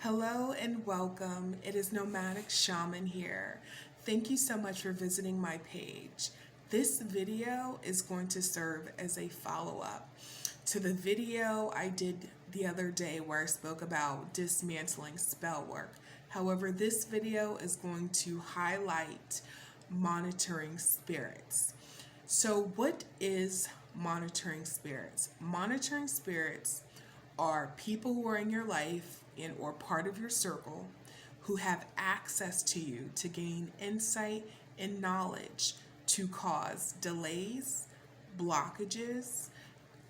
Hello and welcome. It is Nomadic Shaman here. Thank you so much for visiting my page. This video is going to serve as a follow-up to the video I did the other day where I spoke about dismantling spell work. However, this video is going to highlight monitoring spirits. So what is monitoring spirits? Monitoring spirits are people who are in your life and or part of your circle who have access to you to gain insight and knowledge to cause delays, blockages,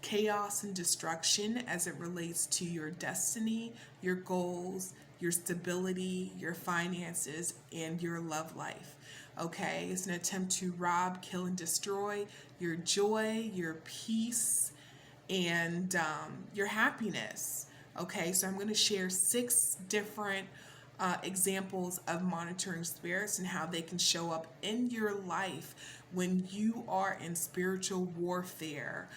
chaos and destruction as it relates to your destiny, your goals, your stability, your finances, and your love life. Okay, it's an attempt to rob, kill, and destroy your joy, your peace, and your happiness. Okay, so I'm going to share 6 different examples of monitoring spirits and how they can show up in your life when you are in spiritual warfare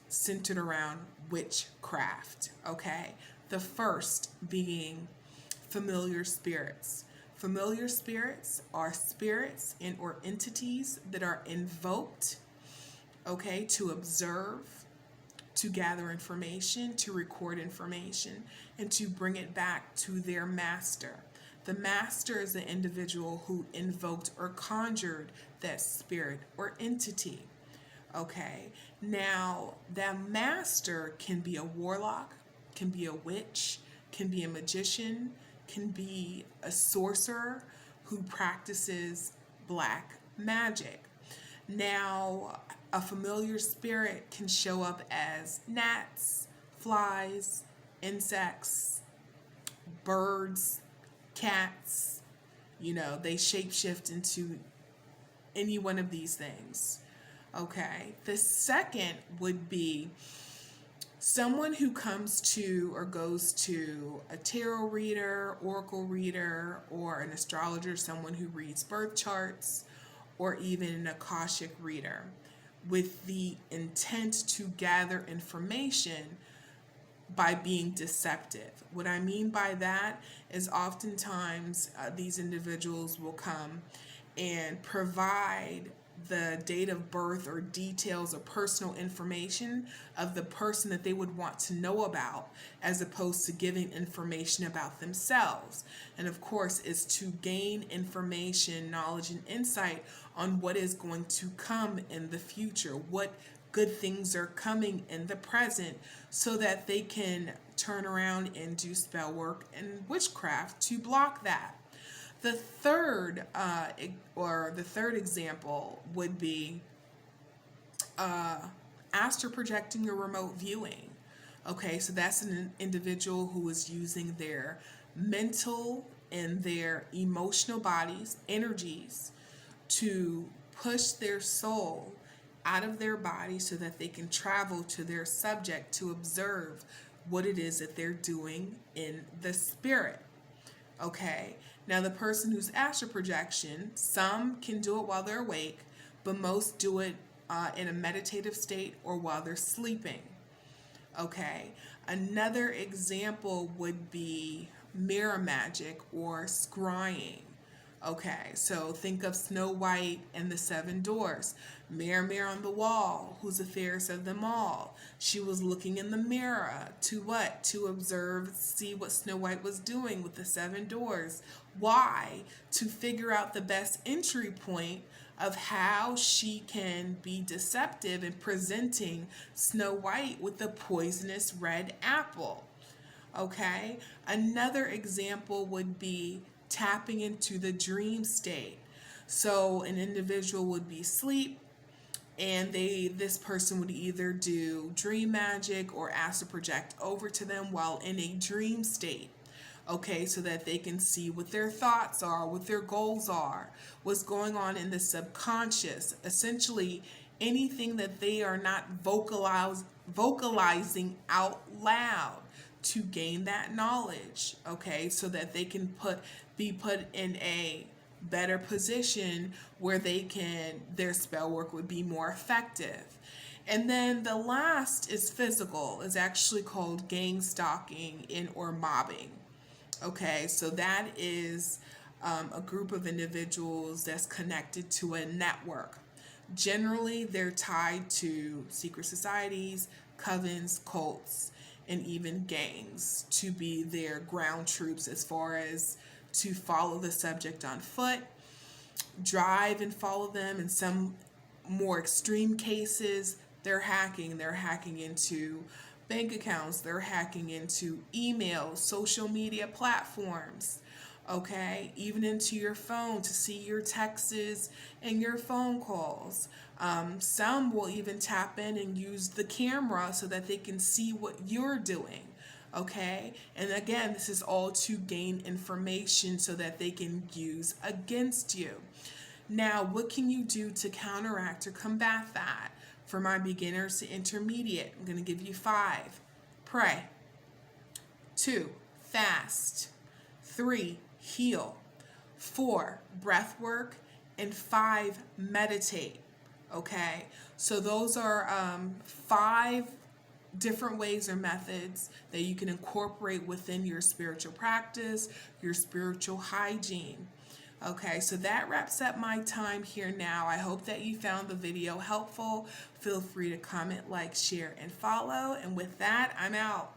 centered around witchcraft. Okay, the first being familiar spirits. Familiar spirits are spirits and or entities that are invoked, okay, to observe, to gather information, to record information, and to bring it back to their master. The master is the individual who invoked or conjured that spirit or entity. Okay, now that master can be a warlock, can be a witch, can be a magician, can be a sorcerer who practices black magic. Now, a familiar spirit can show up as gnats, flies, insects, birds, cats. They shapeshift into any one of these things. Okay, the second would be someone who comes to or goes to a tarot reader, oracle reader, or an astrologer, someone who reads birth charts, or even an akashic reader, with the intent to gather information by being deceptive. What I mean by that is oftentimes these individuals will come and provide the date of birth or details or personal information of the person that they would want to know about, as opposed to giving information about themselves. And of course, is to gain information, knowledge, and insight on what is going to come in the future, what good things are coming in the present, so that they can turn around and do spell work and witchcraft to block that. The third example would be astral projecting or remote viewing. Okay, so that's an individual who is using their mental and their emotional bodies, energies, to push their soul out of their body so that they can travel to their subject to observe what it is that they're doing in the spirit. Okay, now the person who's astral projection, some can do it while they're awake, but most do it in a meditative state or while they're sleeping. Okay, another example would be mirror magic or scrying. Okay, so think of Snow White and the 7 Dwarfs. Mirror, mirror on the wall, who's the fairest of them all? She was looking in the mirror to what? To observe, see what Snow White was doing with the 7 Dwarfs. Why? To figure out the best entry point of how she can be deceptive in presenting Snow White with the poisonous red apple. Okay, another example would be tapping into the dream state. So an individual would be asleep and this person would either do dream magic or astral project over to them while in a dream state. Okay, so that they can see what their thoughts are, what their goals are, what's going on in the subconscious. Essentially, anything that they are not vocalizing out loud, to gain that knowledge, okay, so that they can be put in a better position where their spell work would be more effective. And then the last is physical, is actually called gangstalking or mobbing. Okay, so that is a group of individuals that's connected to a network. Generally, they're tied to secret societies, covens, cults, and even gangs to be their ground troops as far as to follow the subject on foot, drive and follow them. In some more extreme cases, they're hacking. They're hacking into bank accounts, they're hacking into emails, social media platforms, okay, even into your phone to see your texts and your phone calls. Some will even tap in and use the camera so that they can see what you're doing. Okay, and again, this is all to gain information so that they can use against you. Now, what can you do to counteract or combat that? For my beginners to intermediate, I'm going to give you 5. Pray. 2. Fast. 3. Heal. 4. Breath work. And 5. Meditate. Okay, so those are 5 different ways or methods that you can incorporate within your spiritual practice, your spiritual hygiene. Okay, so that wraps up my time here now. I hope that you found the video helpful. Feel free to comment, like, share, and follow. And with that, I'm out.